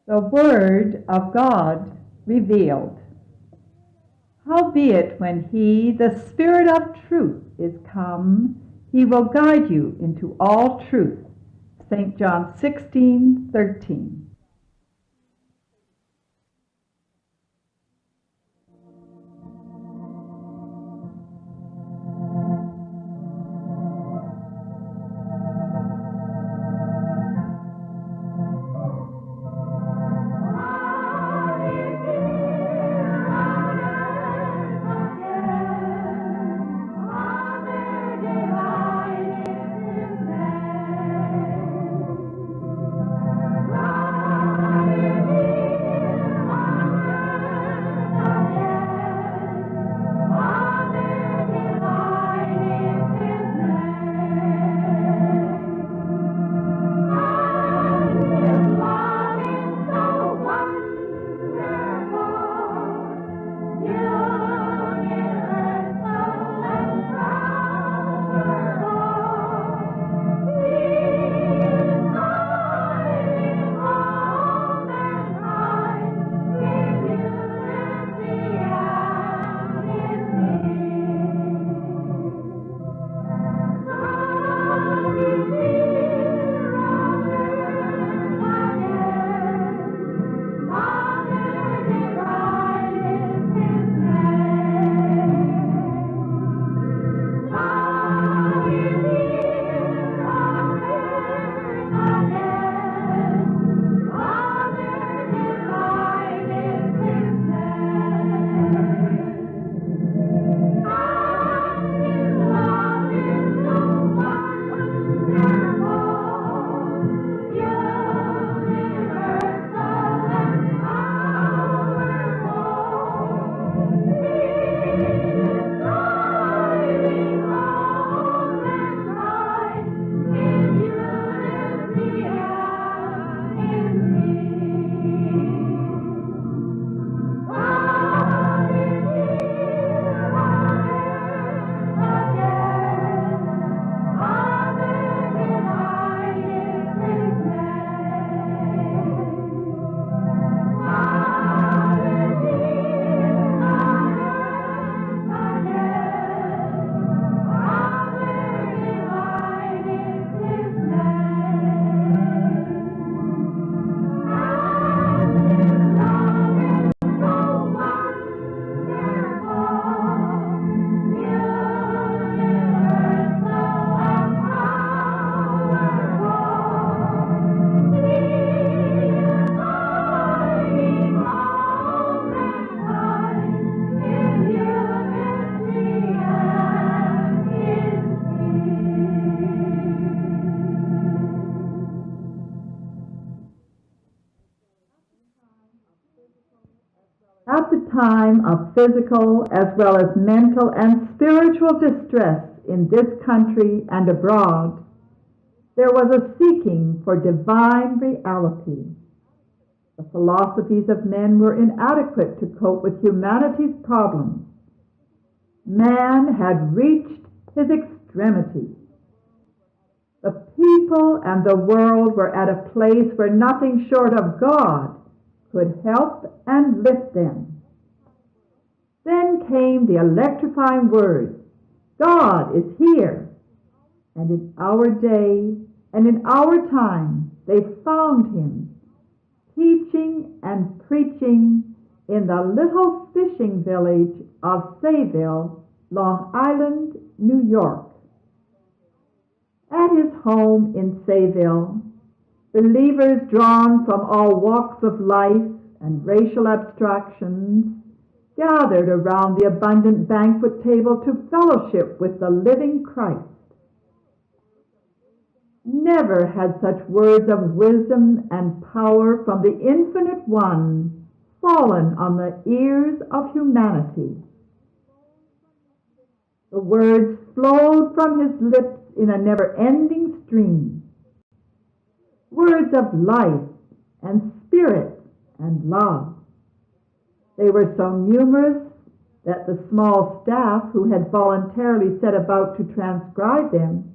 The Word of God revealed. Howbeit, when he, the Spirit of truth, is come, he will guide you into all truth. St. John 16:13. At the time of physical as well as mental and spiritual distress in this country and abroad, there was a seeking for divine reality. The philosophies of men were inadequate to cope with humanity's problems. Man had reached his extremity. The people and the world were at a place where nothing short of God could help and lift them. Then came the electrifying words, God is here. And in our day and in our time, they found him, teaching and preaching in the little fishing village of Sayville, Long Island, New York. At his home in Sayville, believers drawn from all walks of life and racial abstractions gathered around the abundant banquet table to fellowship with the living Christ. Never had such words of wisdom and power from the Infinite One fallen on the ears of humanity. The words flowed from his lips in a never-ending stream. Words of life and spirit and love. They were so numerous that the small staff who had voluntarily set about to transcribe them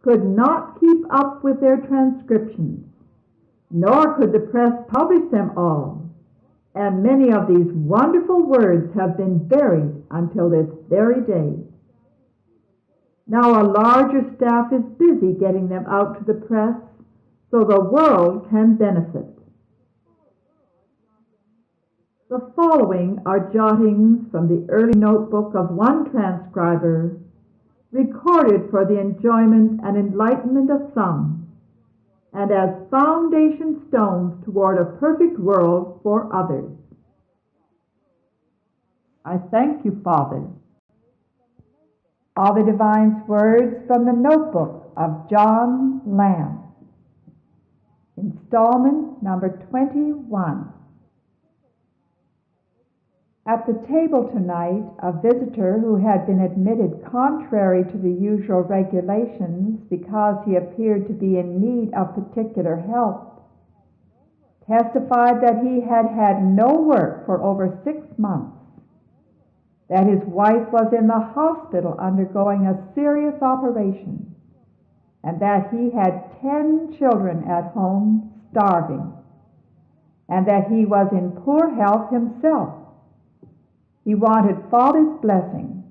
could not keep up with their transcriptions. nor could the press publish them all, and many of these wonderful words have been buried until this very day. Now a larger staff is busy getting them out to the press so the world can benefit. The following are jottings from the early notebook of one transcriber, recorded for the enjoyment and enlightenment of some, and as foundation stones toward a perfect world for others. I thank you, Father. All the Divine's words from the notebook of John Lamb. Installment number 21. At the table tonight, a visitor who had been admitted contrary to the usual regulations because he appeared to be in need of particular help, testified that he had had no work for over 6 months, that his wife was in the hospital undergoing a serious operation, and that he had 10 children at home starving, and that he was in poor health himself. He wanted Father's blessing.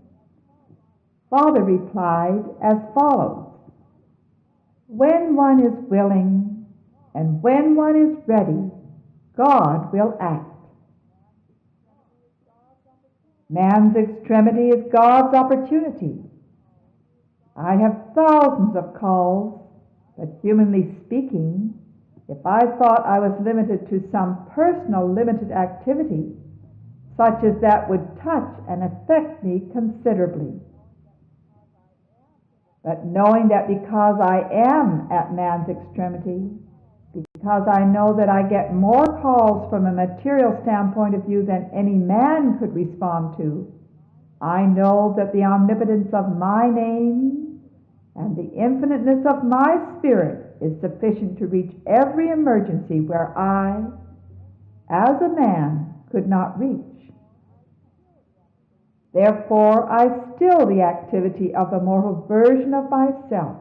Father replied as follows: when one is willing and when one is ready, God will act. Man's extremity is God's opportunity. I have thousands of calls, but humanly speaking, if I thought I was limited to some personal limited activity, such as that would touch and affect me considerably. But knowing that because I am at man's extremity, because I know that I get more calls from a material standpoint of view than any man could respond to, I know that the omnipotence of my name and the infiniteness of my spirit is sufficient to reach every emergency where I, as a man, could not reach. Therefore, I still the activity of the mortal version of myself,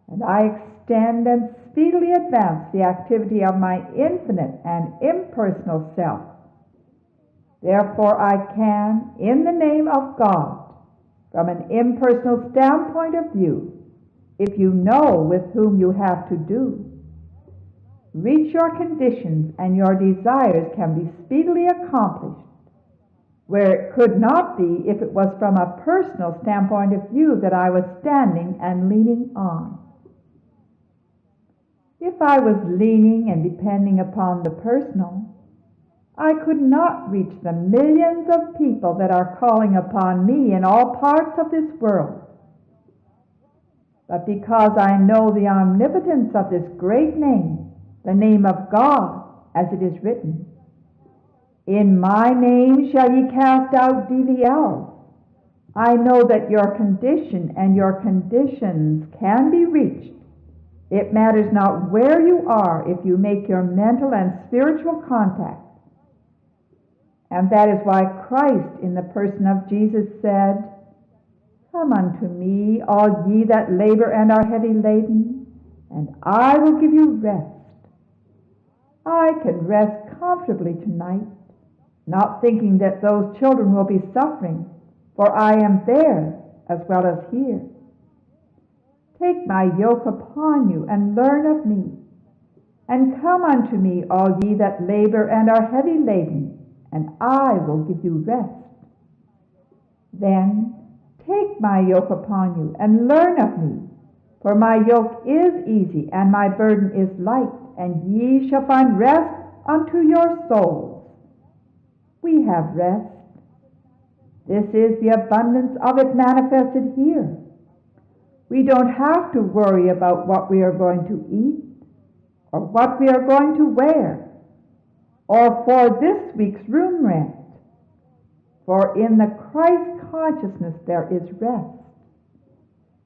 and I extend and speedily advance the activity of my infinite and impersonal self. Therefore, I can, in the name of God, from an impersonal standpoint of view, if you know with whom you have to do, reach your conditions and your desires can be speedily accomplished, where it could not be if it was from a personal standpoint of view that I was standing and leaning on. If I was leaning and depending upon the personal, I could not reach the millions of people that are calling upon me in all parts of this world. But because I know the omnipotence of this great name, the name of God, as it is written, in my name shall ye cast out devils, I know that your condition and your conditions can be reached. It matters not where you are if you make your mental and spiritual contact. And that is why Christ, in the person of Jesus, said, come unto me, all ye that labor and are heavy laden, and I will give you rest. I can rest comfortably tonight, not thinking that those children will be suffering, for I am there as well as here. Take my yoke upon you and learn of me, and come unto me, all ye that labor and are heavy laden, and I will give you rest. Then take my yoke upon you and learn of me, for my yoke is easy and my burden is light, and ye shall find rest unto your souls. We have rest. This is the abundance of it manifested here. We don't have to worry about what we are going to eat, or what we are going to wear, or for this week's room rent. For in the Christ consciousness there is rest.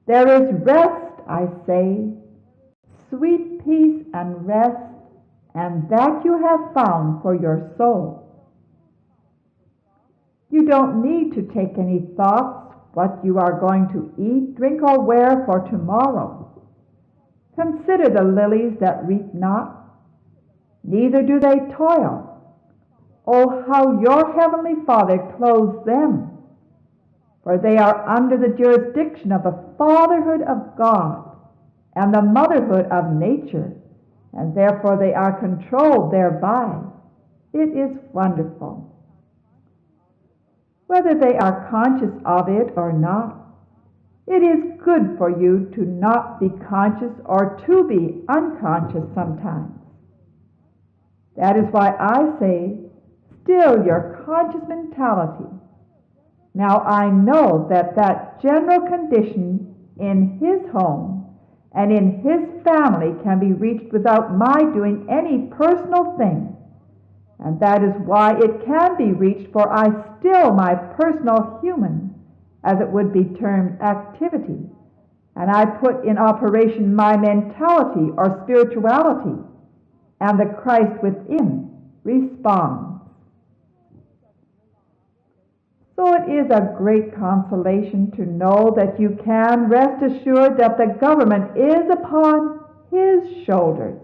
There is rest, I say, sweet peace and rest, and that you have found for your soul. You don't need to take any thoughts what you are going to eat, drink, or wear for tomorrow. Consider the lilies that reap not, neither do they toil. Oh, how your heavenly Father clothes them! For they are under the jurisdiction of the fatherhood of God and the motherhood of nature, and therefore they are controlled thereby. It is wonderful. Whether they are conscious of it or not, it is good for you to not be conscious or to be unconscious sometimes. That is why I say, still your conscious mentality. Now I know that that general condition in his home and in his family can be reached without my doing any personal thing. And that is why it can be reached, for I still my personal human, as it would be termed, activity. And I put in operation my mentality or spirituality, and the Christ within responds. So it is a great consolation to know that you can rest assured that the government is upon his shoulders.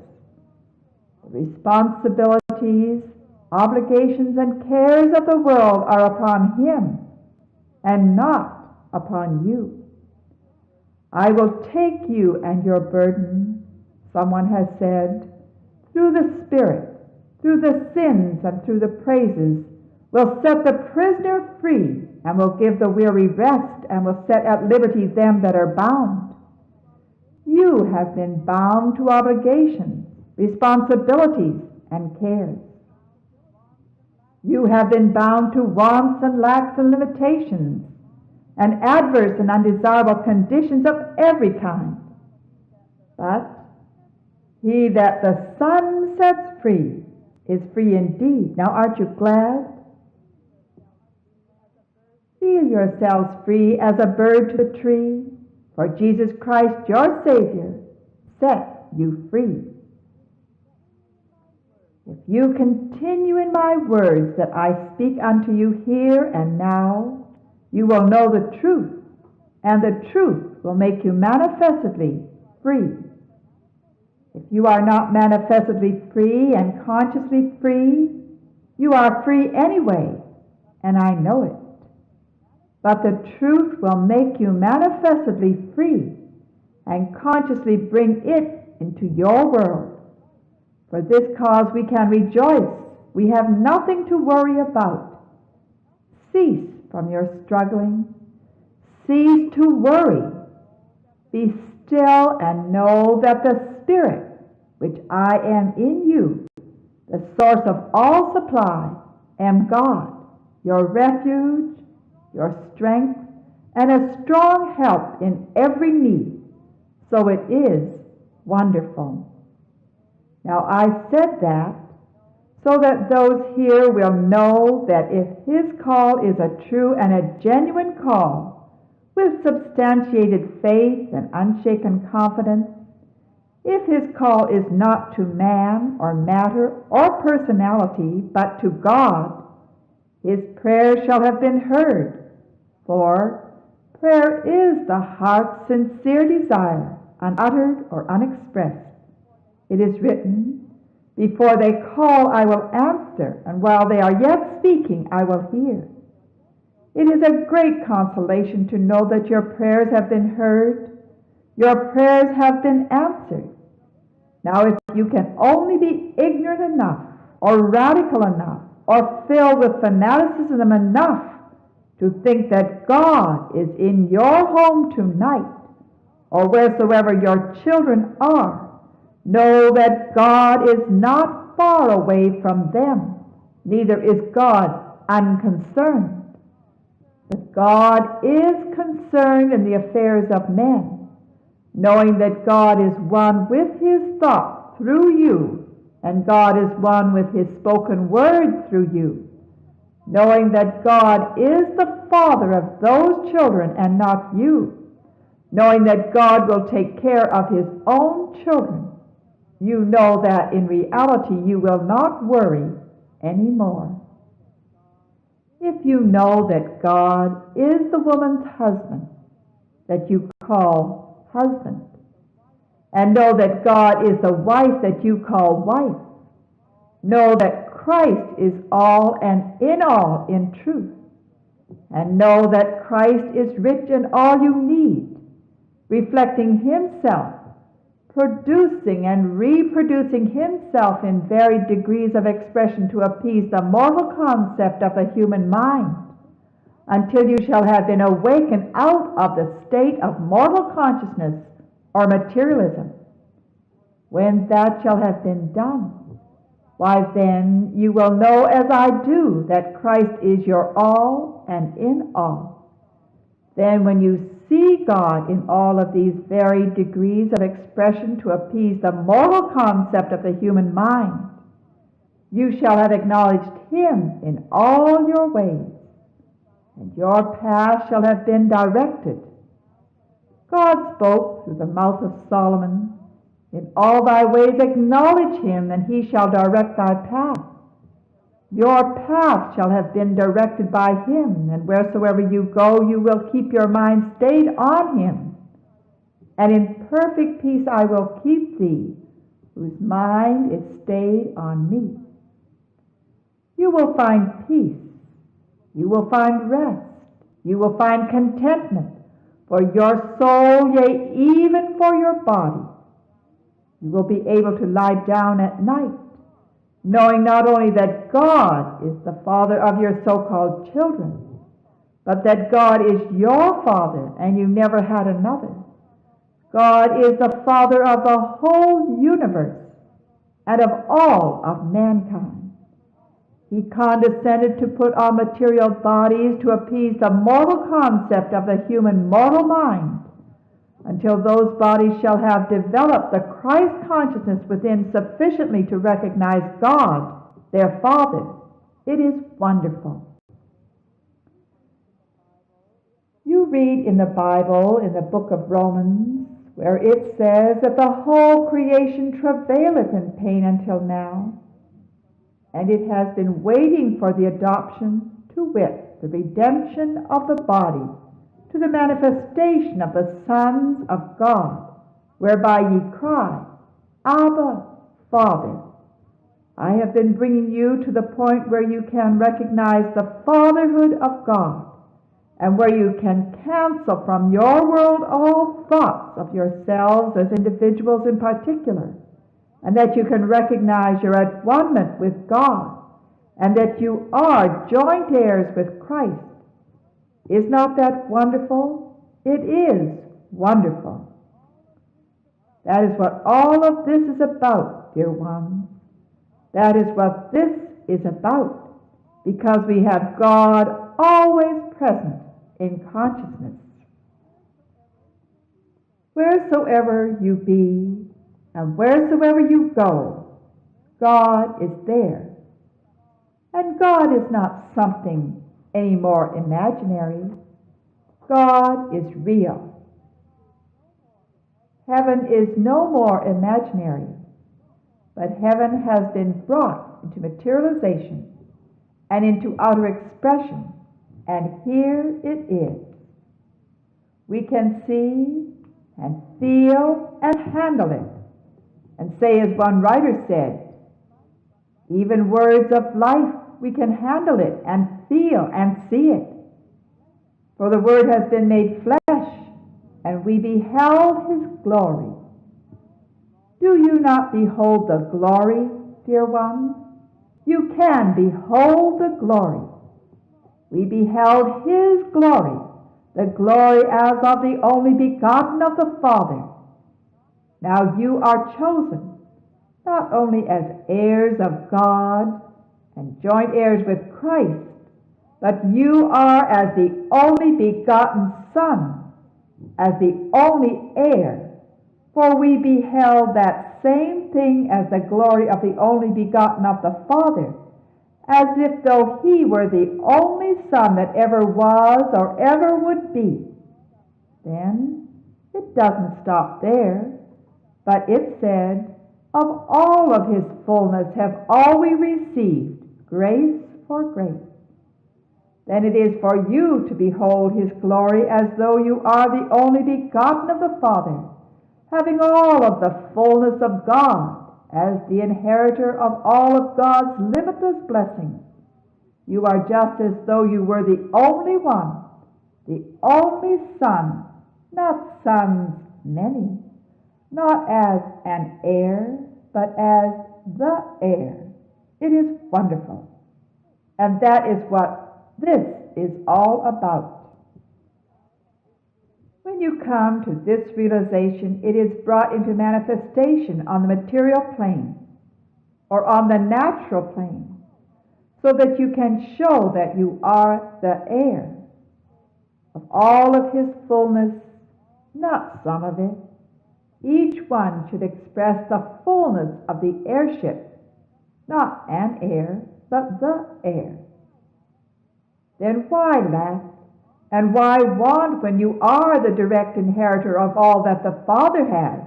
The responsibilities, obligations, and cares of the world are upon him and not upon you. I will take you and your burden, someone has said, through the Spirit, through the sins and through the praises, will set the prisoner free and will give the weary rest and will set at liberty them that are bound. You have been bound to obligations, responsibilities, and cares. You have been bound to wants and lacks and limitations, and adverse and undesirable conditions of every kind. But he that the Son sets free is free indeed. Now aren't you glad? Feel yourselves free as a bird to the tree, for Jesus Christ, your Savior, set you free. If you continue in my words that I speak unto you here and now, you will know the truth, and the truth will make you manifestly free. If you are not manifestly free and consciously free, you are free anyway, and I know it. But the truth will make you manifestly free and consciously bring it into your world. For this cause we can rejoice. We have nothing to worry about. Cease from your struggling. Cease to worry. Be still and know that the Spirit, which I am in you, the source of all supply, am God, your refuge, your strength, and a strong help in every need. So it is wonderful. Now I said that so that those here will know that if his call is a true and a genuine call, with substantiated faith and unshaken confidence, if his call is not to man or matter or personality, but to God, his prayer shall have been heard. For prayer is the heart's sincere desire, unuttered or unexpressed. It is written, before they call, I will answer, and while they are yet speaking, I will hear. It is a great consolation to know that your prayers have been heard, your prayers have been answered. Now, if you can only be ignorant enough, or radical enough, or filled with fanaticism enough to think that God is in your home tonight, or wheresoever your children are, know that God is not far away from them, neither is God unconcerned. But God is concerned in the affairs of men, knowing that God is one with his thought through you, and God is one with his spoken word through you, knowing that God is the Father of those children and not you, knowing that God will take care of his own children. You know that in reality you will not worry anymore. If you know that God is the woman's husband that you call husband, and know that God is the wife that you call wife, Know that Christ is all and in all in truth. And know that Christ is rich in all you need, reflecting himself, producing and reproducing himself in varied degrees of expression to appease the mortal concept of the human mind, until you shall have been awakened out of the state of mortal consciousness or materialism. When that shall have been done, why then you will know as I do that Christ is your all and in all. Then when you see God in all of these varied degrees of expression to appease the mortal concept of the human mind, you shall have acknowledged him in all your ways, and your path shall have been directed. God spoke through the mouth of Solomon, in all thy ways acknowledge him, and he shall direct thy path. Your path shall have been directed by him, and wheresoever you go, you will keep your mind stayed on him. And in perfect peace I will keep thee, whose mind is stayed on me. You will find peace. You will find rest. You will find contentment for your soul, yea, even for your body. You will be able to lie down at night, knowing not only that God is the Father of your so-called children, but that God is your Father and you never had another. God is the Father of the whole universe and of all of mankind. He condescended to put on material bodies to appease the mortal concept of the human mortal mind, until those bodies shall have developed the Christ consciousness within sufficiently to recognize God, their Father. It is wonderful. You read in the Bible, in the book of Romans, where it says that the whole creation travaileth in pain until now, and it has been waiting for the adoption, to wit, the redemption of the body, to the manifestation of the sons of God, whereby ye cry, Abba, Father. I have been bringing you to the point where you can recognize the fatherhood of God, and where you can cancel from your world all thoughts of yourselves as individuals in particular, and that you can recognize your at one-ment with God, and that you are joint heirs with Christ. Is not that wonderful? It is wonderful. That is what all of this is about, dear ones. That is what this is about, because we have God always present in consciousness. Wheresoever you be, and wheresoever you go, God is there. And God is not something any more imaginary. God is real. Heaven is no more imaginary, but heaven has been brought into materialization and into outer expression, and here it is. We can see and feel and handle it, and say as one writer said, even words of life, we can handle it and feel and see it. For the Word has been made flesh, and we beheld his glory. Do you not behold the glory, dear ones? You can behold the glory. We beheld his glory, the glory as of the only begotten of the Father. Now you are chosen, not only as heirs of God and joint heirs with Christ, but you are as the only begotten Son, as the only heir. For we beheld that same thing as the glory of the only begotten of the Father, as if though he were the only Son that ever was or ever would be. Then it doesn't stop there, but it said, of all of his fullness have all we received, grace for grace. Then it is for you to behold his glory as though you are the only begotten of the Father, having all of the fullness of God, as the inheritor of all of God's limitless blessings. You are just as though you were the only one, the only son, not sons many, not as an heir, but as the heir. It is wonderful. And that is what this is all about. When you come to this realization, it is brought into manifestation on the material plane or on the natural plane, so that you can show that you are the heir of all of his fullness, not some of it. Each one should express the fullness of the heirship, not an heir, but the heir. Then why lack and why want when you are the direct inheritor of all that the Father has,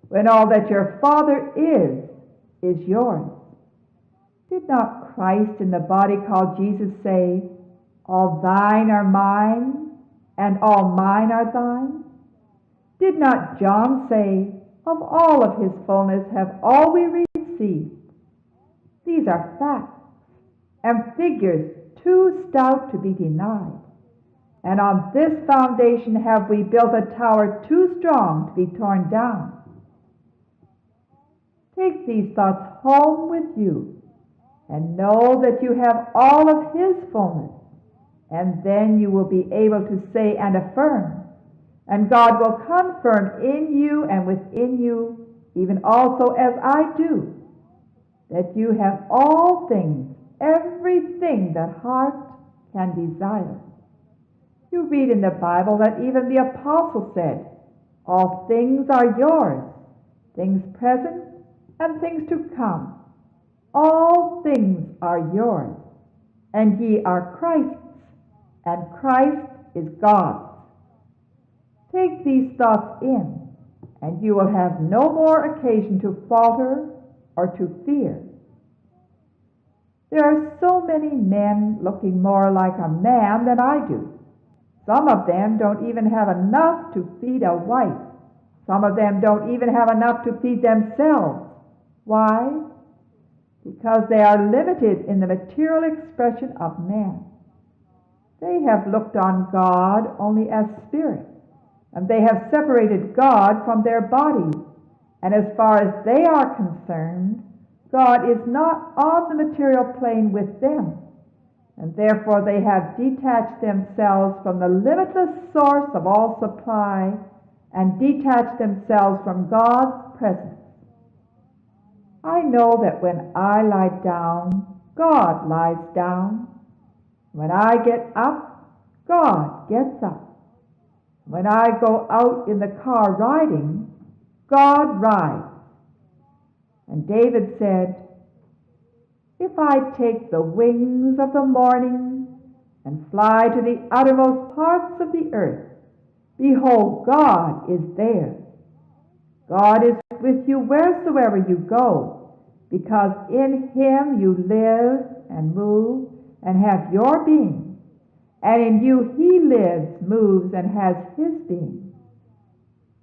when all that your Father is yours? Did not Christ in the body called Jesus say, "All thine are mine, and all mine are thine"? Did not John say, "Of all of his fullness have all we received"? These are facts and figures too stout to be denied. And on this foundation have we built a tower too strong to be torn down. Take these thoughts home with you and know that you have all of his fullness, and then you will be able to say and affirm, and God will confirm in you and within you, even also as I do, that you have all things, everything that heart can desire. You read in the Bible that even the apostle said, "All things are yours, things present and things to come. All things are yours, and ye are Christ's, and Christ is God's." Take these thoughts in, and you will have no more occasion to falter or to fear. There are so many men looking more like a man than I do. Some of them don't even have enough to feed a wife. Some of them don't even have enough to feed themselves. Why? Because they are limited in the material expression of man. They have looked on God only as spirit, and they have separated God from their bodies. And as far as they are concerned, God is not on the material plane with them, and therefore they have detached themselves from the limitless source of all supply and detached themselves from God's presence. I know that when I lie down, God lies down. When I get up, God gets up. When I go out in the car riding, God rides. And David said, "If I take the wings of the morning and fly to the uttermost parts of the earth, behold, God is there. God is with you wheresoever you go, because in him you live and move and have your being, and in you he lives, moves, and has his being."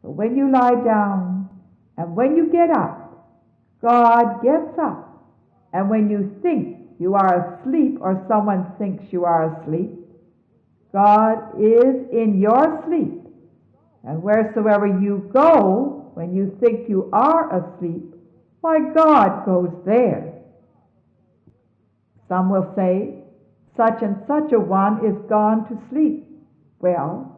So when you lie down and when you get up, God gets up. And when you think you are asleep or someone thinks you are asleep, God is in your sleep. And wheresoever you go when you think you are asleep, why, God goes there. Some will say, such and such a one is gone to sleep. Well,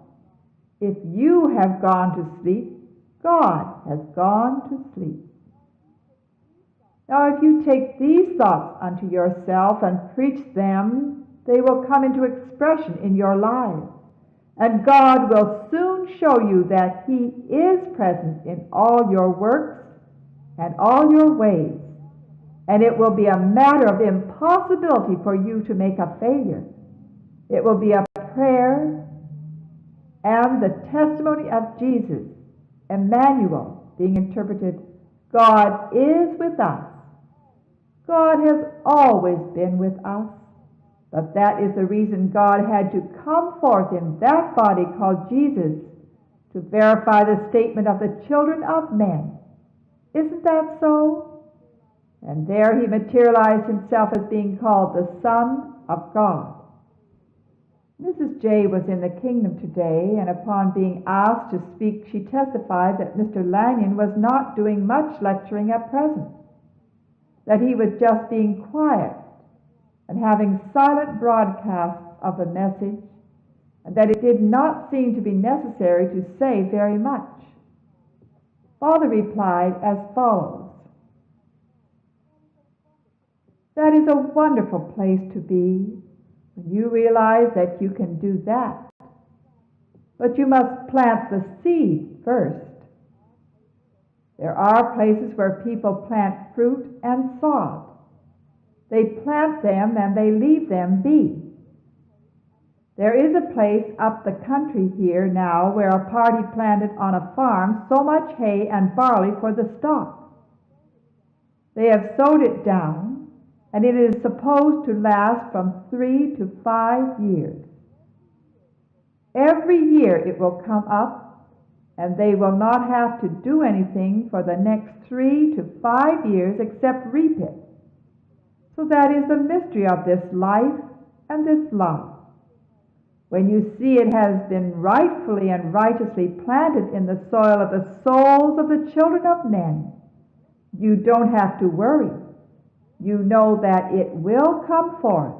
if you have gone to sleep, God has gone to sleep. Now, if you take these thoughts unto yourself and preach them, they will come into expression in your lives. And God will soon show you that he is present in all your works and all your ways. And it will be a matter of impossibility for you to make a failure. It will be a prayer and the testimony of Jesus, Emmanuel, being interpreted, God is with us. God has always been with us, but that is the reason God had to come forth in that body called Jesus to verify the statement of the children of men. Isn't that so? And there he materialized himself as being called the Son of God. Mrs. J. was in the Kingdom today, and upon being asked to speak, she testified that Mr. Lanyon was not doing much lecturing at present, that he was just being quiet and having silent broadcasts of the message, and that it did not seem to be necessary to say very much. Father replied as follows: "That is a wonderful place to be, when you realize that you can do that. But you must plant the seed first. There are places where people plant fruit and sod. They plant them and they leave them be. There is a place up the country here now where a party planted on a farm so much hay and barley for the stock. They have sowed it down, and it is supposed to last from 3 to 5 years. Every year it will come up, and they will not have to do anything for the next 3 to 5 years except reap it. So that is the mystery of this life and this love. When you see it has been rightfully and righteously planted in the soil of the souls of the children of men, you don't have to worry. You know that it will come forth,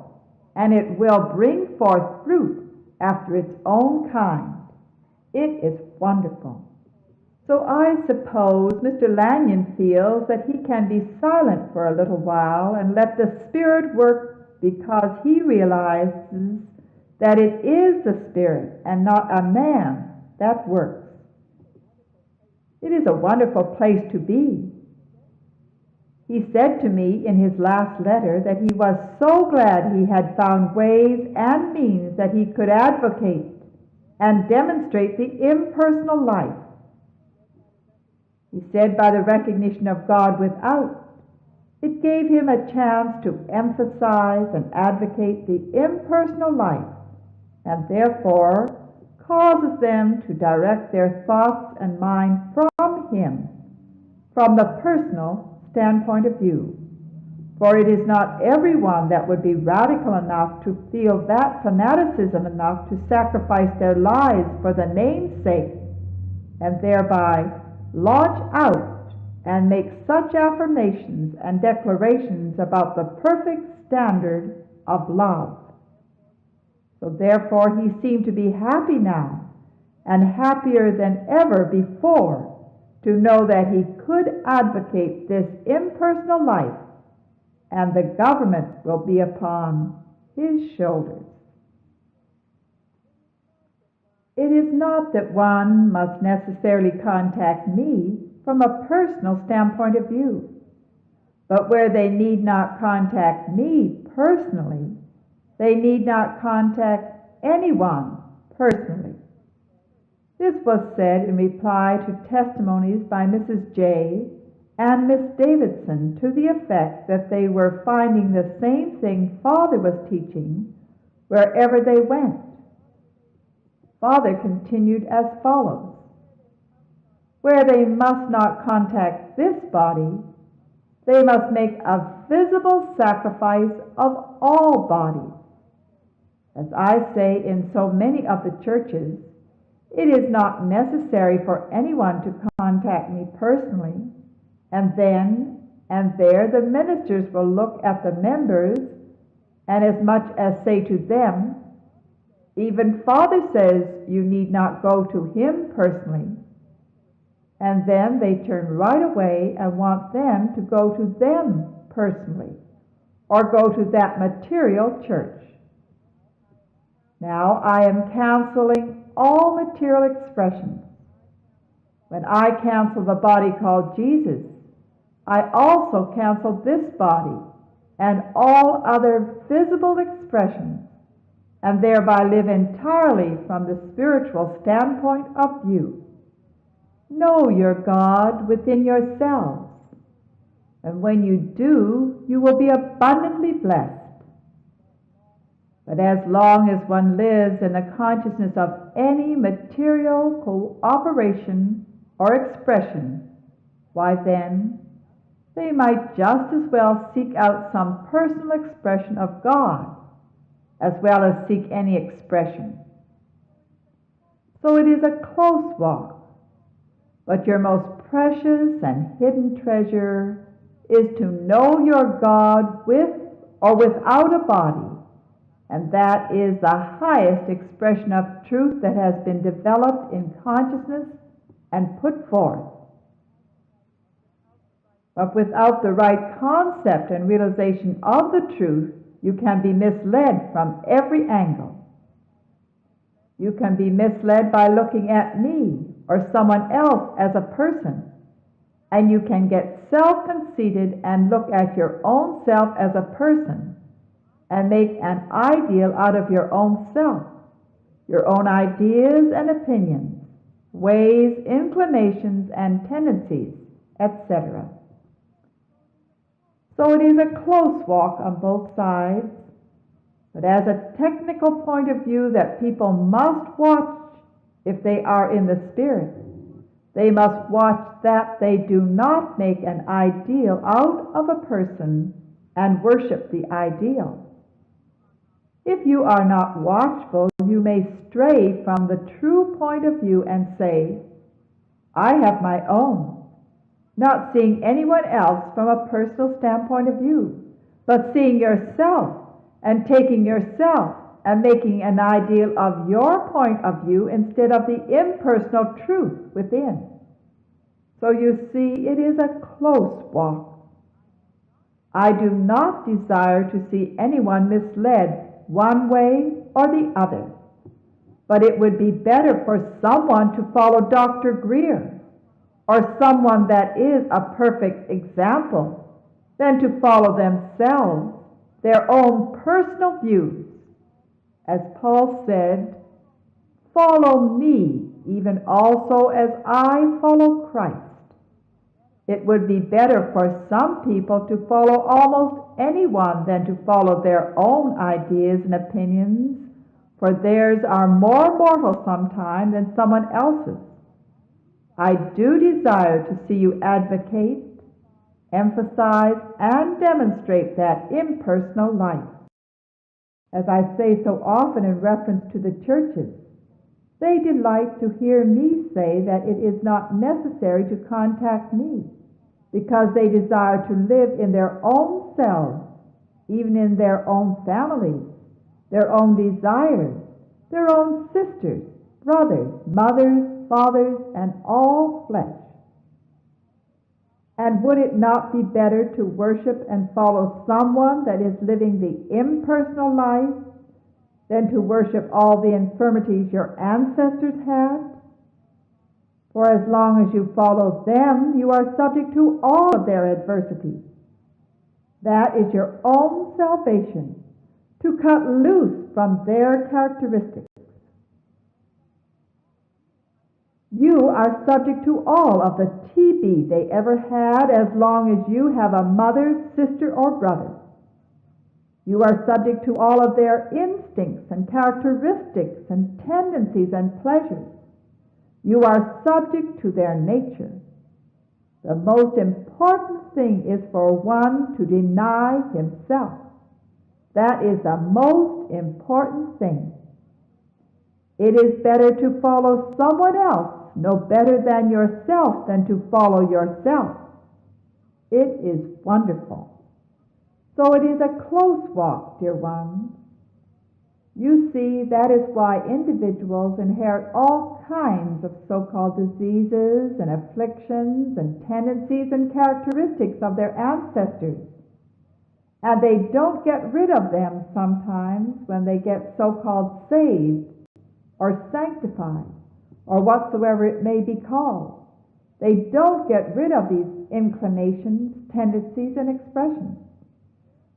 and it will bring forth fruit after its own kind. It is wonderful." So I suppose Mr. Lanyon feels that he can be silent for a little while and let the Spirit work, because he realizes that it is the Spirit and not a man that works. It is a wonderful place to be. He said to me in his last letter that he was so glad he had found ways and means that he could advocate and demonstrate the impersonal life. He said by the recognition of God without, it gave him a chance to emphasize and advocate the impersonal life, and therefore causes them to direct their thoughts and mind from him, from the personal standpoint of view. For it is not everyone that would be radical enough to feel that fanaticism enough to sacrifice their lives for the name's sake, and thereby launch out and make such affirmations and declarations about the perfect standard of love. So therefore he seemed to be happy now, and happier than ever before, to know that he could advocate this impersonal life, and the government will be upon his shoulders. It is not that one must necessarily contact me from a personal standpoint of view, but where they need not contact me personally, they need not contact anyone personally. This was said in reply to testimonies by Mrs. J. and Miss Davidson to the effect that they were finding the same thing Father was teaching wherever they went. Father continued as follows: "Where they must not contact this body, they must make a visible sacrifice of all bodies. As I say in so many of the churches, it is not necessary for anyone to contact me personally, and then and there the ministers will look at the members and as much as say to them, 'Even Father says you need not go to him personally,' and then they turn right away and want them to go to them personally, or go to that material church. Now I am canceling all material expressions. When I cancel the body called Jesus, I also cancel this body and all other visible expressions, and thereby live entirely from the spiritual standpoint of view. Know your God within yourselves, and when you do, you will be abundantly blessed. But as long as one lives in the consciousness of any material cooperation or expression, why then, They might just as well seek out some personal expression of God as well as seek any expression. So it is a close walk, but your most precious and hidden treasure is to know your God with or without a body, and that is the highest expression of truth that has been developed in consciousness and put forth. But without the right concept and realization of the truth, you can be misled from every angle. You can be misled by looking at me or someone else as a person, and you can get self-conceited and look at your own self as a person and make an ideal out of your own self, your own ideas and opinions, ways, inclinations, and tendencies, etc. So it is a close walk on both sides, but as a technical point of view that people must watch if they are in the Spirit, they must watch that they do not make an ideal out of a person and worship the ideal. If you are not watchful, you may stray from the true point of view and say, I have my own, not seeing anyone else from a personal standpoint of view, but seeing yourself and taking yourself and making an ideal of your point of view instead of the impersonal truth within. So you see, it is a close walk. I do not desire to see anyone misled one way or the other, but it would be better for someone to follow Dr. Greer or someone that is a perfect example than to follow themselves, their own personal views. As Paul said, follow me, even also as I follow Christ. It would be better for some people to follow almost anyone than to follow their own ideas and opinions, for theirs are more mortal sometimes than someone else's. I do desire to see you advocate, emphasize, and demonstrate that impersonal life. As I say so often in reference to the churches, they delight to hear me say that it is not necessary to contact me, because they desire to live in their own selves, even in their own families, their own desires, their own sisters, brothers, mothers, fathers, and all flesh. And would it not be better to worship and follow someone that is living the impersonal life than to worship all the infirmities your ancestors had? For as long as you follow them, you are subject to all of their adversities. That is your own salvation, to cut loose from their characteristics. You are subject to all of the TB they ever had as long as you have a mother, sister, or brother. You are subject to all of their instincts and characteristics and tendencies and pleasures. You are subject to their nature. The most important thing is for one to deny himself. That is the most important thing. It is better to follow someone else, no better than yourself, than to follow yourself. It is wonderful. So it is a close walk, dear ones. You see, that is why individuals inherit all kinds of so-called diseases and afflictions and tendencies and characteristics of their ancestors. And they don't get rid of them sometimes when they get so-called saved or sanctified or whatsoever it may be called. They don't get rid of these inclinations, tendencies, and expressions.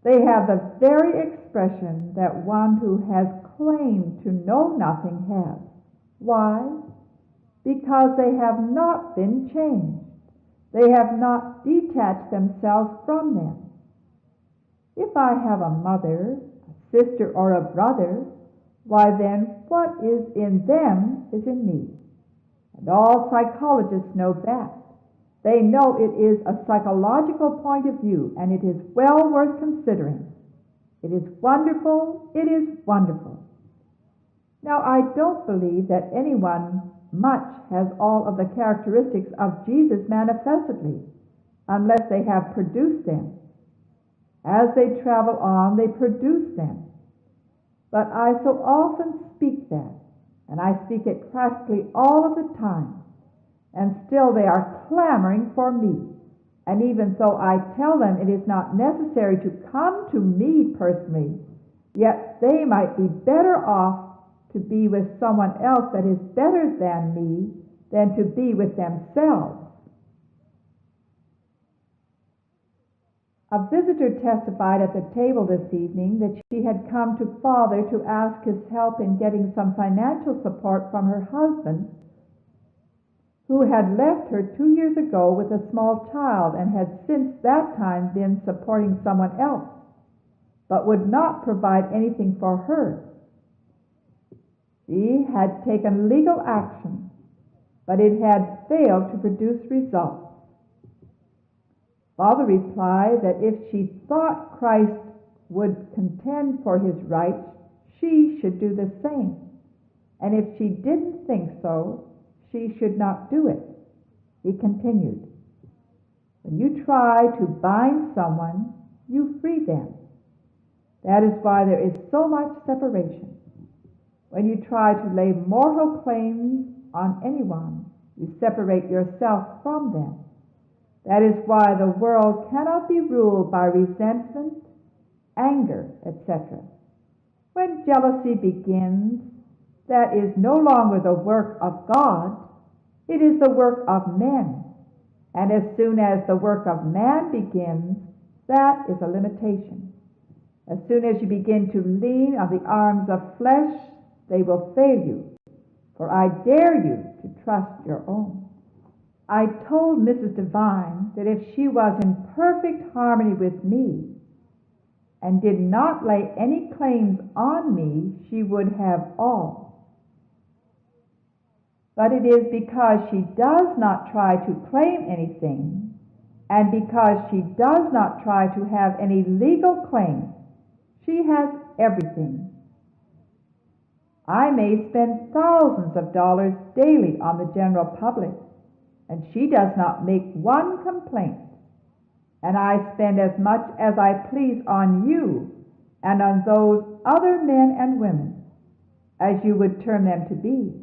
They have the very expression that one who has claimed to know nothing has. Why? Because they have not been changed. They have not detached themselves from them. If I have a mother, a sister, or a brother, why then what is in them is in me. And all psychologists know that. They know it is a psychological point of view, and it is well worth considering. It is wonderful. It is wonderful. Now, I don't believe that anyone much has all of the characteristics of Jesus manifestly, unless they have produced them. As they travel on, they produce them. But I so often speak that, and I speak it practically all of the time, and still they are clamoring for me. And even though I tell them it is not necessary to come to me personally, yet they might be better off to be with someone else that is better than me than to be with themselves. A visitor testified at the table this evening that she had come to Father to ask his help in getting some financial support from her husband, who had left her 2 years ago with a small child and had since that time been supporting someone else, but would not provide anything for her. She had taken legal action, but it had failed to produce results. Father replied that if she thought Christ would contend for his rights, she should do the same. And if she didn't think so, she should not do it. He continued, when you try to bind someone, you free them. That is why there is so much separation. When you try to lay mortal claims on anyone, you separate yourself from them. That is why the world cannot be ruled by resentment, anger, etc. When jealousy begins, that is no longer the work of God, it is the work of men. And as soon as the work of man begins, that is a limitation. As soon as you begin to lean on the arms of flesh, they will fail you. For I dare you to trust your own. I told Mrs. Devine that if she was in perfect harmony with me and did not lay any claims on me, she would have all. But it is because she does not try to claim anything, and because she does not try to have any legal claim, she has everything. I may spend thousands of dollars daily on the general public, and she does not make one complaint. And I spend as much as I please on you and on those other men and women, as you would term them to be.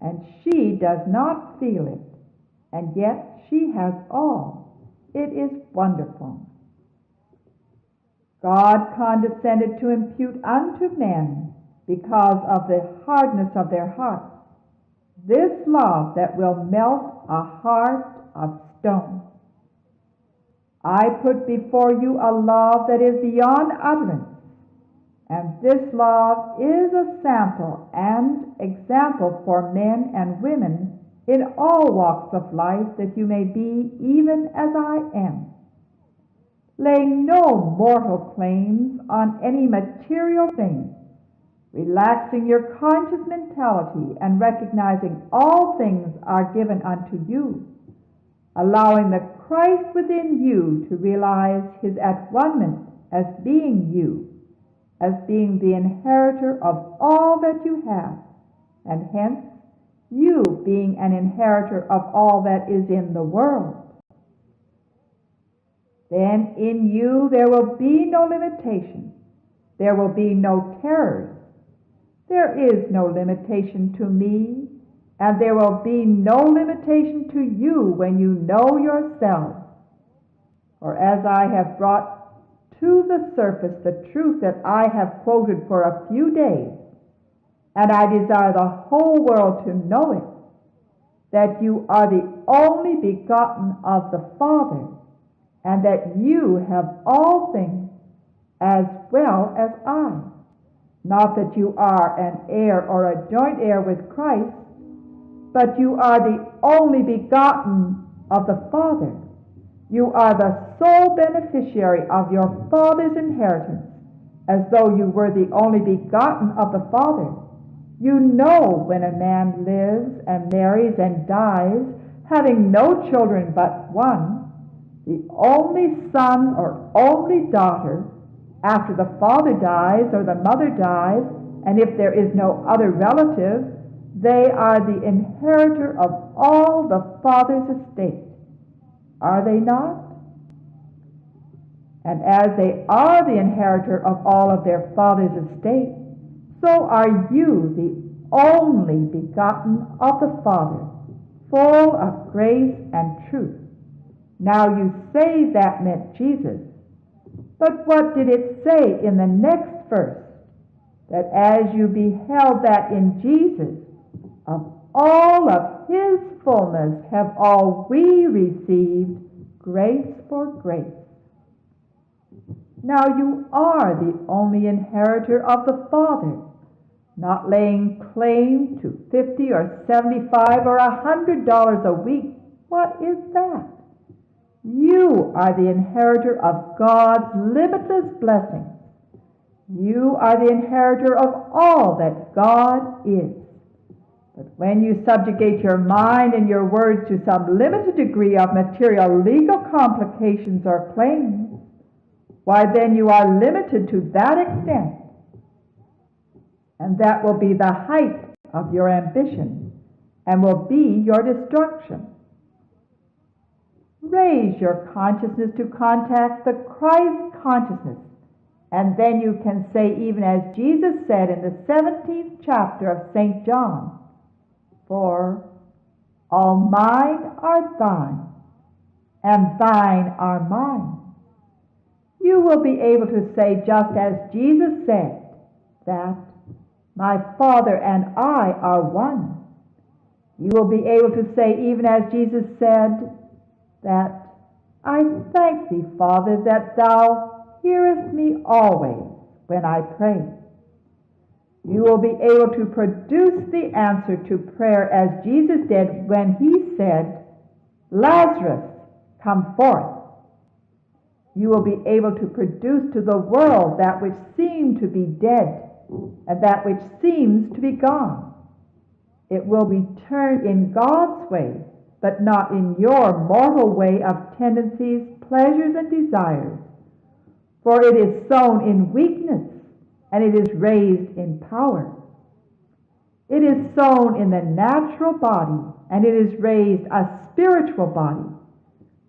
And she does not feel it, and yet she has all. It is wonderful. God condescended to impute unto men, because of the hardness of their hearts, this love that will melt a heart of stone. I put before you a love that is beyond utterance, and this love is a sample and example for men and women in all walks of life, that you may be even as I am. Lay no mortal claims on any material thing, relaxing your conscious mentality and recognizing all things are given unto you, allowing the Christ within you to realize his at-one-ment as being you, as being the inheritor of all that you have, and hence you being an inheritor of all that is in the world. Then in you there will be no limitation. There will be no terrors. There is no limitation to me, and there will be no limitation to you when you know yourself. For as I have brought to the surface the truth that I have quoted for a few days, and I desire the whole world to know it, that you are the only begotten of the Father, and that you have all things as well as I. Not that you are an heir or a joint heir with Christ, but you are the only begotten of the Father. You are the sole beneficiary of your Father's inheritance, as though you were the only begotten of the Father. You know when a man lives and marries and dies, having no children but one, the only son or only daughter, after the father dies or the mother dies, and if there is no other relative, they are the inheritor of all the father's estate. Are they not? And as they are the inheritor of all of their father's estate, so are you the only begotten of the Father, full of grace and truth. Now you say that meant Jesus, but what did it say in the next verse? That as you beheld that in Jesus, of all of his fullness have all we received grace for grace. Now you are the only inheritor of the Father, not laying claim to $50 or $75 or $100 a week. What is that? You are the inheritor of God's limitless blessings. You are the inheritor of all that God is. But when you subjugate your mind and your words to some limited degree of material legal complications or claims, why then you are limited to that extent. And that will be the height of your ambition and will be your destruction. Raise your consciousness to contact the Christ consciousness, and then you can say, even as Jesus said in the 17th chapter of St. John, for all mine are thine, and thine are mine. You will be able to say, just as Jesus said, that my Father and I are one. You will be able to say, even as Jesus said, that I thank thee, Father, that thou hearest me always when I pray. You will be able to produce the answer to prayer as Jesus did when he said, Lazarus, come forth. You will be able to produce to the world that which seemed to be dead and that which seems to be gone. It will be turned in God's way, but not in your mortal way of tendencies, pleasures, and desires. For it is sown in weakness, and it is raised in power. It is sown in the natural body, and it is raised a spiritual body.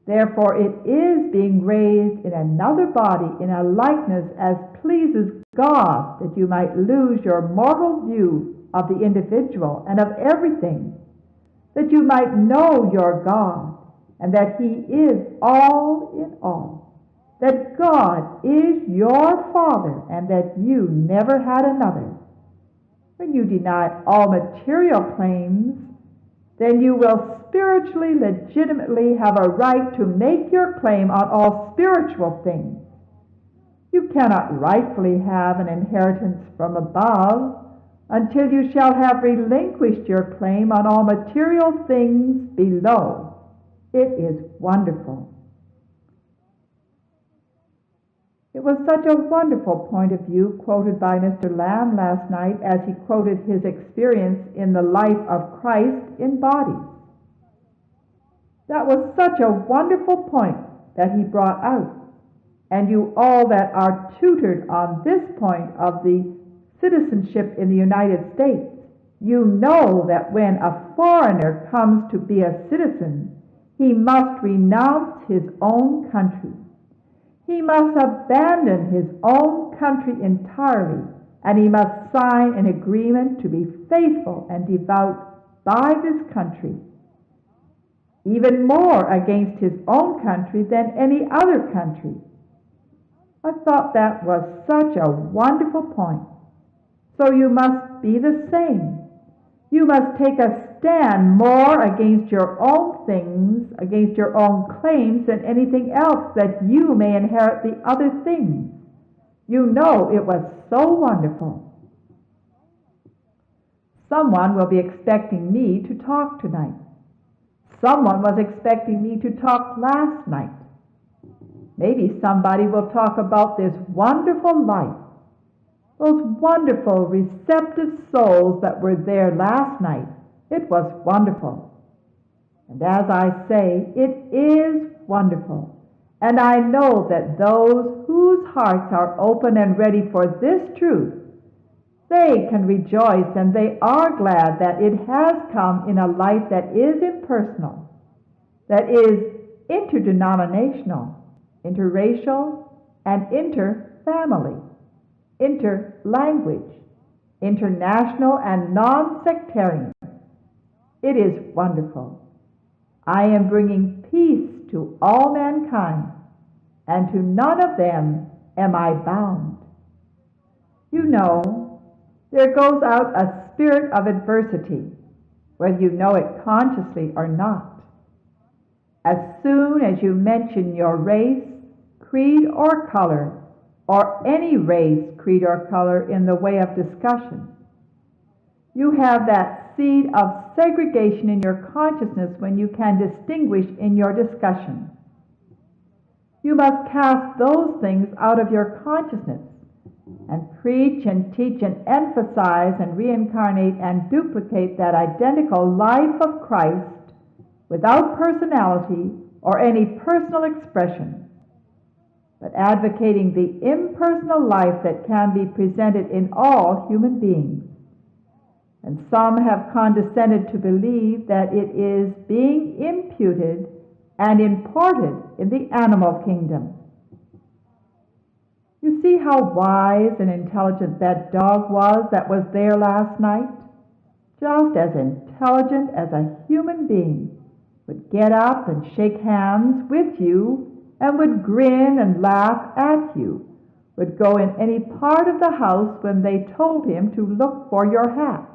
Therefore it is being raised in another body in a likeness as pleases God, that you might lose your mortal view of the individual and of everything, that you might know your God, and that he is all in all, that God is your Father, and that you never had another. When you deny all material claims, then you will spiritually, legitimately have a right to make your claim on all spiritual things. You cannot rightfully have an inheritance from above until you shall have relinquished your claim on all material things below. It is wonderful. It was such a wonderful point of view quoted by Mr. Lamb last night as he quoted his experience in the life of Christ in bodies. That was such a wonderful point that he brought out. And you all that are tutored on this point of the citizenship in the United States, you know that when a foreigner comes to be a citizen, he must renounce his own country. He must abandon his own country entirely, and he must sign an agreement to be faithful and devout by this country, even more against his own country than any other country. I thought that was such a wonderful point. So you must be the same. You must take a stand more against your own things, against your own claims than anything else, that you may inherit the other things. You know, it was so wonderful. Someone will be expecting me to talk tonight. Someone was expecting me to talk last night. Maybe somebody will talk about this wonderful life, those wonderful receptive souls that were there last night. It was wonderful. And as I say, it is wonderful. And I know that those whose hearts are open and ready for this truth, they can rejoice and they are glad that it has come in a light that is impersonal, that is interdenominational, interracial, and interfamily, interlanguage, international, and non-sectarian. It is wonderful. I am bringing peace to all mankind, and to none of them am I bound. You know, there goes out a spirit of adversity, whether you know it consciously or not. As soon as you mention your race, creed, or color, or any race, creed, or color in the way of discussion, you have that seed of segregation in your consciousness when you can distinguish in your discussion. You must cast those things out of your consciousness and preach and teach and emphasize and reincarnate and duplicate that identical life of Christ without personality or any personal expression, but advocating the impersonal life that can be presented in all human beings. And some have condescended to believe that it is being imputed and imported in the animal kingdom. You see how wise and intelligent that dog was that was there last night? Just as intelligent as a human being, would get up and shake hands with you and would grin and laugh at you, would go in any part of the house when they told him to look for your hat,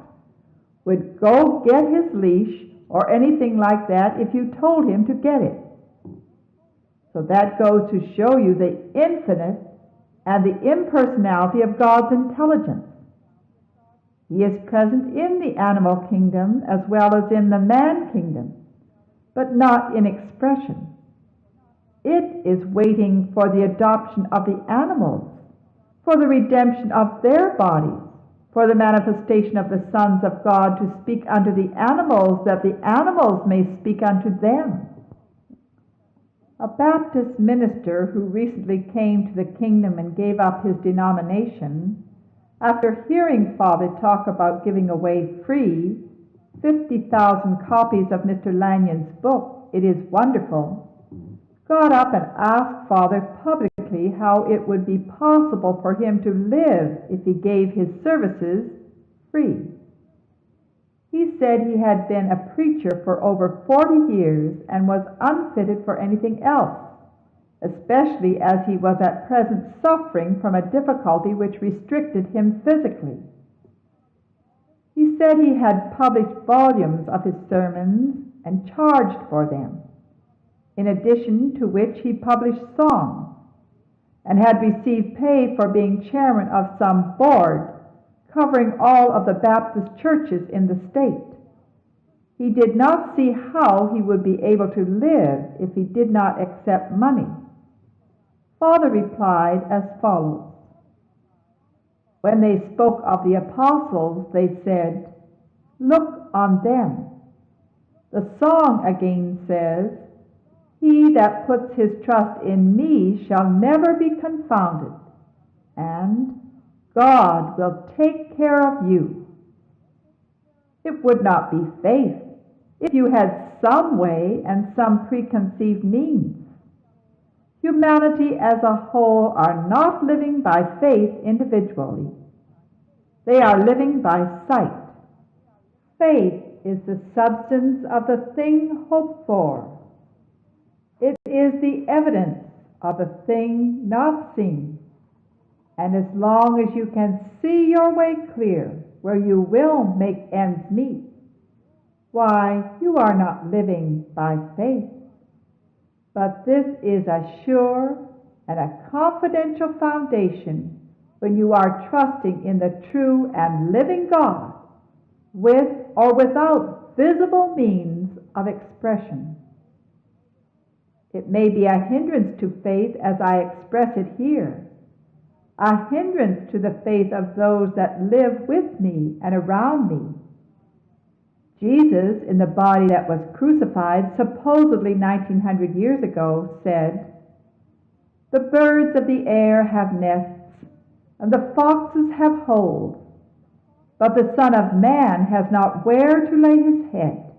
would go get his leash or anything like that if you told him to get it. So that goes to show you the infinite and the impersonality of God's intelligence. He is present in the animal kingdom as well as in the man kingdom, but not in expression. It is waiting for the adoption of the animals, for the redemption of their bodies, for the manifestation of the sons of God to speak unto the animals, that the animals may speak unto them. A Baptist minister who recently came to the kingdom and gave up his denomination, after hearing Father talk about giving away free 50,000 copies of Mr. Lanyon's book, It Is Wonderful, got up and asked Father publicly how it would be possible for him to live if he gave his services free. He said he had been a preacher for over 40 years and was unfitted for anything else, especially as he was at present suffering from a difficulty which restricted him physically. He said he had published volumes of his sermons and charged for them, in addition to which he published songs, and had received pay for being chairman of some board covering all of the Baptist churches in the state. He did not see how he would be able to live if he did not accept money. Father replied as follows. When they spoke of the apostles, they said, "Look on them." The song again says, "He that puts his trust in me shall never be confounded," and "God will take care of you." It would not be faith if you had some way and some preconceived means. Humanity as a whole are not living by faith individually. They are living by sight. Faith is the substance of the thing hoped for. It is the evidence of a thing not seen. And as long as you can see your way clear, where you will make ends meet, why, you are not living by faith. But this is a sure and a confidential foundation when you are trusting in the true and living God, with or without visible means of expression. It may be a hindrance to faith as I express it here, a hindrance to the faith of those that live with me and around me. Jesus, in the body that was crucified supposedly 1900 years ago, said, "The birds of the air have nests, and the foxes have holes, but the Son of Man has not where to lay his head."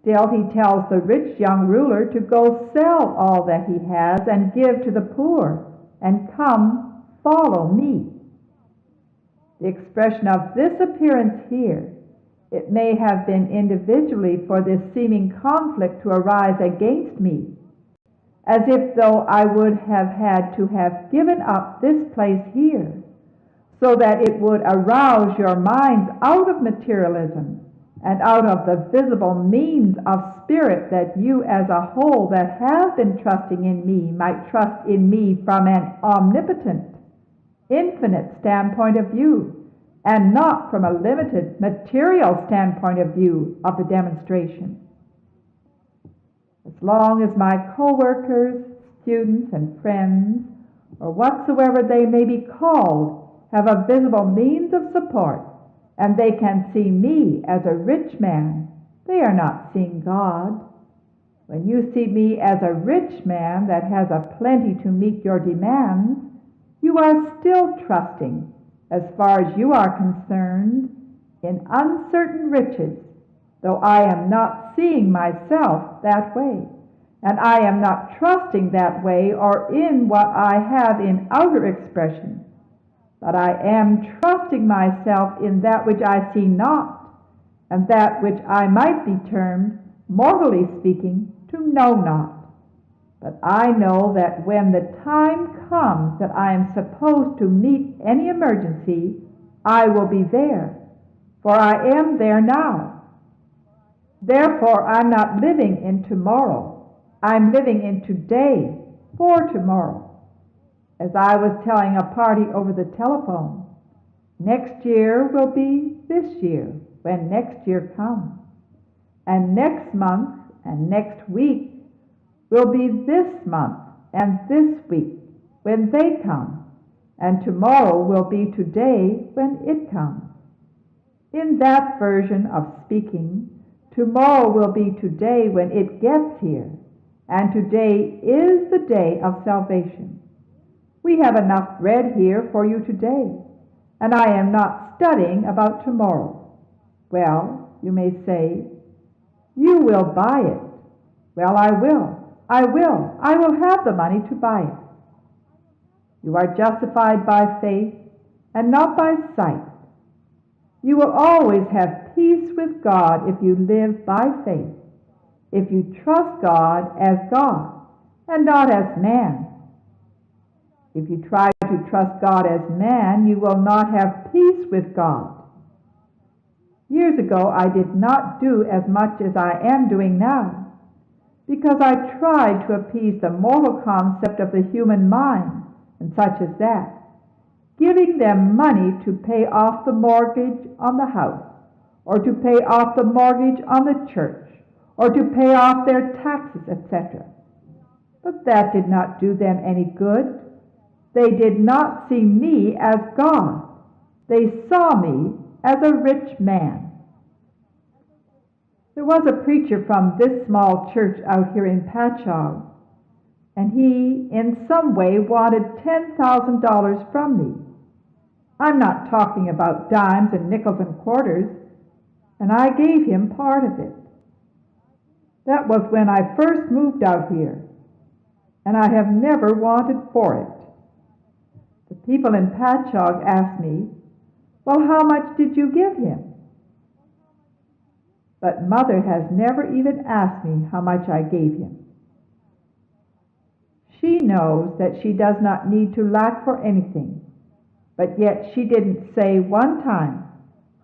Still he tells the rich young ruler to go sell all that he has and give to the poor, and come, follow me. The expression of this appearance here, it may have been individually for this seeming conflict to arise against me, as if though I would have had to have given up this place here, so that it would arouse your minds out of materialism and out of the visible means of spirit, that you as a whole that have been trusting in me might trust in me from an omnipotent, infinite standpoint of view, and not from a limited material standpoint of view of the demonstration. As long as my co-workers, students, and friends, or whatsoever they may be called, have a visible means of support, and they can see me as a rich man, they are not seeing God. When you see me as a rich man that has a plenty to meet your demands, you are still trusting, as far as you are concerned, in uncertain riches, though I am not seeing myself that way, and I am not trusting that way or in what I have in outer expression, but I am trusting myself in that which I see not, and that which I might be termed, mortally speaking, to know not. But I know that when the time comes that I am supposed to meet any emergency, I will be there, for I am there now. Therefore, I'm not living in tomorrow. I'm living in today for tomorrow. As I was telling a party over the telephone, next year will be this year when next year comes, and next month and next week will be this month and this week when they come, and tomorrow will be today when it comes. In that version of speaking, tomorrow will be today when it gets here, and today is the day of salvation. We have enough bread here for you today, and I am not studying about tomorrow. Well, you may say, you will buy it. Well, I will. I will have the money to buy it. You are justified by faith and not by sight. You will always have peace with God if you live by faith, if you trust God as God and not as man. If you try to trust God as man, you will not have peace with God. Years ago, I did not do as much as I am doing now, because I tried to appease the mortal concept of the human mind, and such as that, giving them money to pay off the mortgage on the house, or to pay off the mortgage on the church, or to pay off their taxes, etc. But that did not do them any good. They did not see me as God. They saw me as a rich man. There was a preacher from this small church out here in Patchogue, and he, in some way, wanted $10,000 from me. I'm not talking about dimes and nickels and quarters, and I gave him part of it. That was when I first moved out here, and I have never wanted for it. The people in Patchogue asked me, well, how much did you give him? But Mother has never even asked me how much I gave him. She knows that she does not need to lack for anything, but yet she didn't say one time,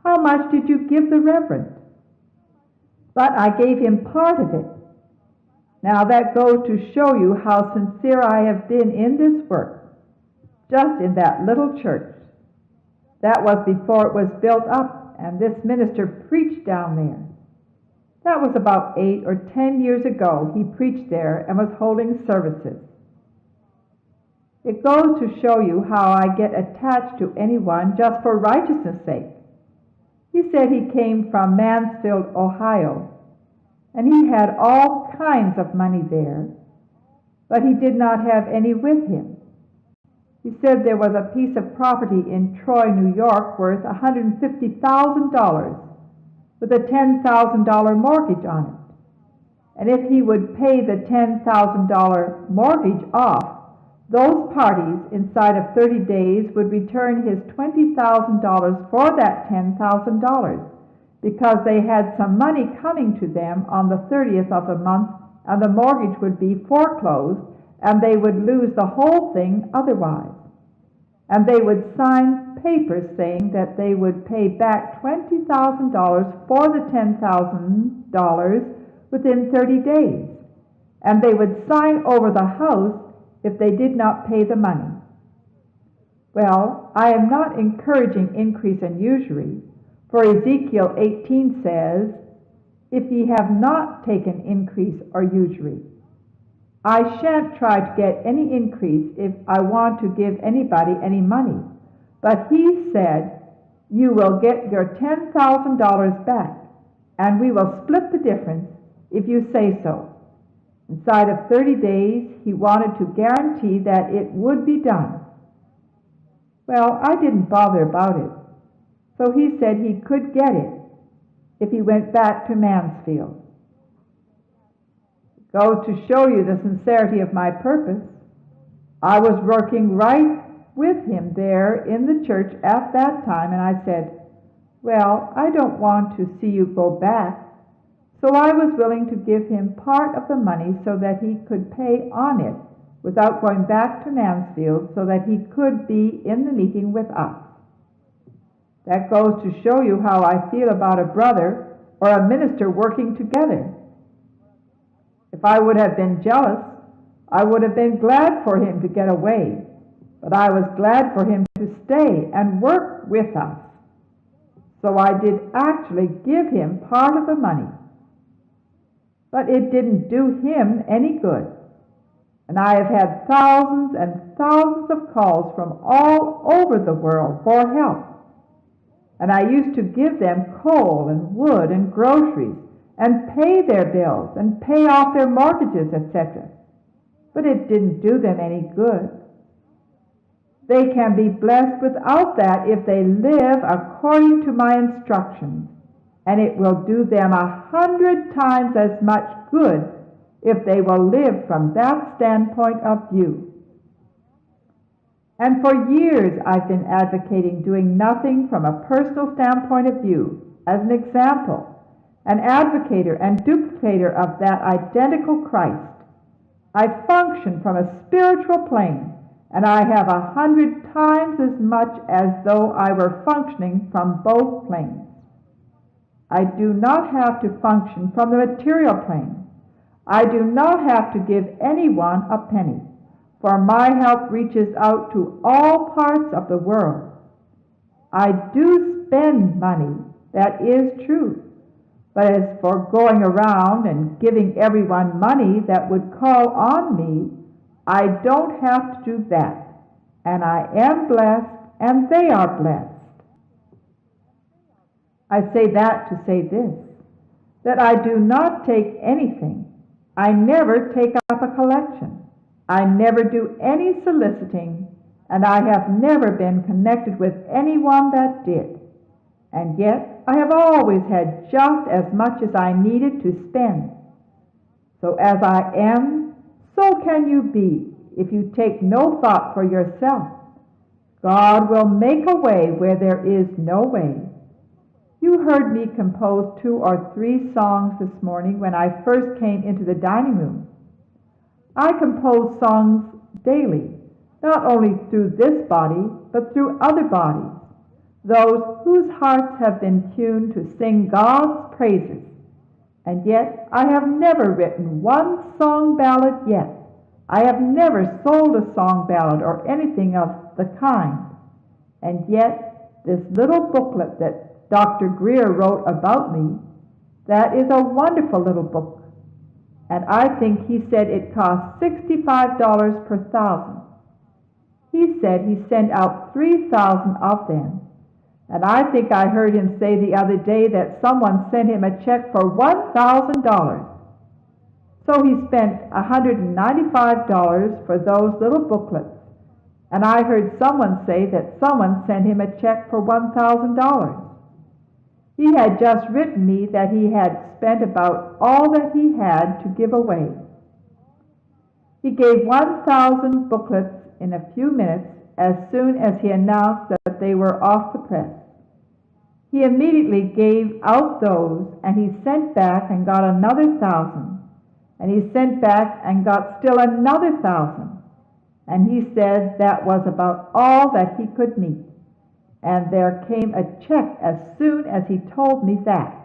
how much did you give the Reverend? But I gave him part of it. Now that goes to show you how sincere I have been in this work. Just in that little church. That was before it was built up, and this minister preached down there. That was about 8 or 10 years ago. He preached there and was holding services. It goes to show you how I get attached to anyone just for righteousness' sake. He said he came from Mansfield, Ohio, and he had all kinds of money there, but he did not have any with him. He said there was a piece of property in Troy, New York, worth $150,000 with a $10,000 mortgage on it. And if he would pay the $10,000 mortgage off, those parties inside of 30 days would return his $20,000 for that $10,000 because they had some money coming to them on the 30th of the month, and the mortgage would be foreclosed and they would lose the whole thing otherwise. And they would sign papers saying that they would pay back $20,000 for the $10,000 within 30 days. And they would sign over the house if they did not pay the money. Well, I am not encouraging increase in usury, for Ezekiel 18 says, "If ye have not taken increase or usury." I shan't try to get any increase if I want to give anybody any money. But he said, "You will get your $10,000 back, and we will split the difference if you say so." Inside of 30 days, he wanted to guarantee that it would be done. Well, I didn't bother about it. So he said he could get it if he went back to Mansfield. Go to show you the sincerity of my purpose. I was working right with him there in the church at that time, and I said, "Well, I don't want to see you go back." So I was willing to give him part of the money so that he could pay on it without going back to Mansfield, so that he could be in the meeting with us. That goes to show you how I feel about a brother or a minister working together. If I would have been jealous, I would have been glad for him to get away, but I was glad for him to stay and work with us. So I did actually give him part of the money. But it didn't do him any good. And I have had thousands and thousands of calls from all over the world for help. And I used to give them coal and wood and groceries and pay their bills and pay off their mortgages, etc. But it didn't do them any good. They can be blessed without that if they live according to my instructions, and it will do them 100 times as much good if they will live from that standpoint of view. And for years I've been advocating doing nothing from a personal standpoint of view. As an example, an advocator and duplicator of that identical Christ, I function from a spiritual plane, and I have 100 times as much as though I were functioning from both planes. I do not have to function from the material plane. I do not have to give anyone a penny, for my help reaches out to all parts of the world. I do spend money, that is true, but as for going around and giving everyone money that would call on me, I don't have to do that, and I am blessed, and they are blessed. I say that to say this, that I do not take anything. I never take up a collection. I never do any soliciting, and I have never been connected with anyone that did. And yet, I have always had just as much as I needed to spend. So as I am, so can you be if you take no thought for yourself. God will make a way where there is no way. You heard me compose 2 or 3 songs this morning when I first came into the dining room. I compose songs daily, not only through this body, but through other bodies, those whose hearts have been tuned to sing God's praises. And yet I have never written one song ballad yet. I have never sold a song ballad or anything of the kind. And yet this little booklet that Dr. Greer wrote about me, that is a wonderful little book. And I think he said it cost $65 per thousand. He said he sent out 3,000 of them. And I think I heard him say the other day that someone sent him a check for $1,000. So he spent $195 for those little booklets. And I heard someone say that someone sent him a check for $1,000. He had just written me that he had spent about all that he had to give away. He gave 1,000 booklets in a few minutes as soon as he announced that they were off the press. He immediately gave out those, and he sent back and got another 1,000. And he sent back and got still another 1,000. And he said that was about all that he could meet. And there came a check as soon as he told me that.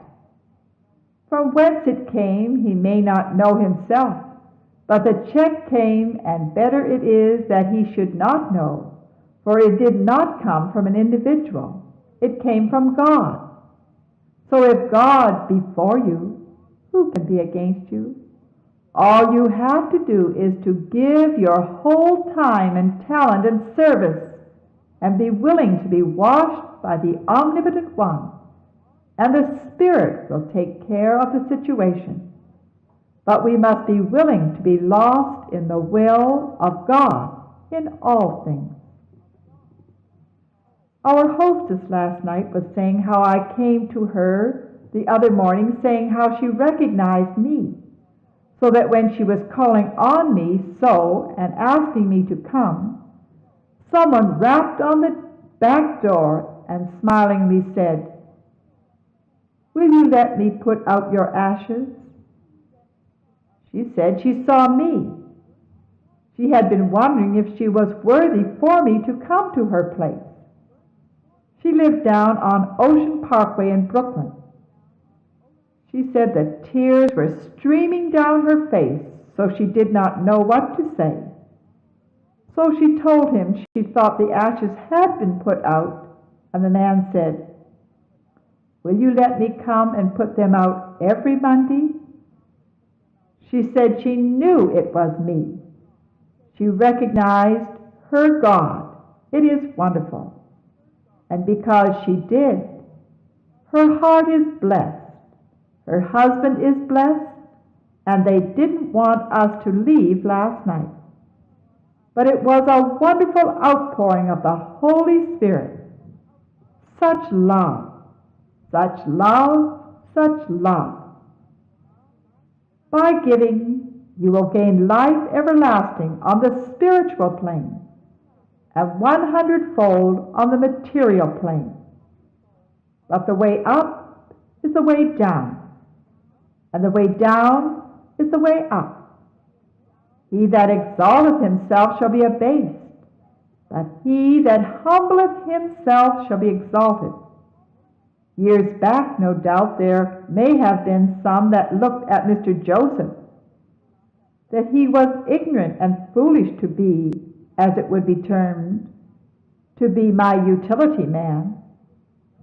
From whence it came he may not know himself, but the check came, and better it is that he should not know, for it did not come from an individual. It came from God. So if God be for you, who can be against you? All you have to do is to give your whole time and talent and service and be willing to be washed by the Omnipotent One, and the Spirit will take care of the situation. But we must be willing to be lost in the will of God in all things. Our hostess last night was saying how I came to her the other morning saying how she recognized me, so that when she was calling on me so and asking me to come, someone rapped on the back door and smilingly said, "Will you let me put out your ashes?" She said she saw me. She had been wondering if she was worthy for me to come to her place. She lived down on Ocean Parkway in Brooklyn. She said the tears were streaming down her face, so she did not know what to say. So she told him she thought the ashes had been put out, and the man said, "Will you let me come and put them out every Monday?" She said she knew it was me. She recognized her God. It is wonderful. And because she did, her heart is blessed. Her husband is blessed, and they didn't want us to leave last night. But it was a wonderful outpouring of the Holy Spirit. Such love, such love, such love. By giving, you will gain life everlasting on the spiritual plane, and 100-fold on the material plane. But the way up is the way down, and the way down is the way up. He that exalteth himself shall be abased, but he that humbleth himself shall be exalted. Years back, no doubt, there may have been some that looked at Mr. Joseph, that he was ignorant and foolish to be, as it would be termed, to be my utility man.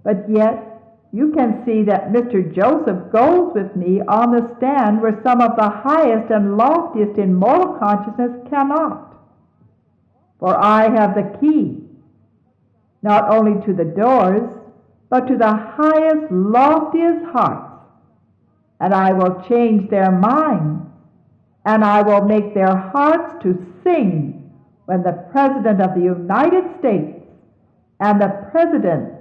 But yet, you can see that Mr. Joseph goes with me on the stand where some of the highest and loftiest in moral consciousness cannot. For I have the key, not only to the doors, but to the highest, loftiest hearts. And I will change their minds, and I will make their hearts to sing when the President of the United States and the presidents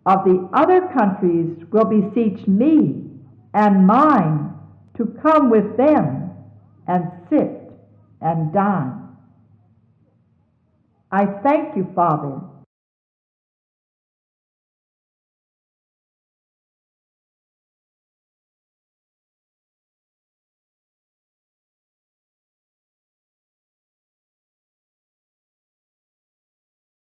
of the other countries will beseech me and mine to come with them and sit and dine. I thank you, Father,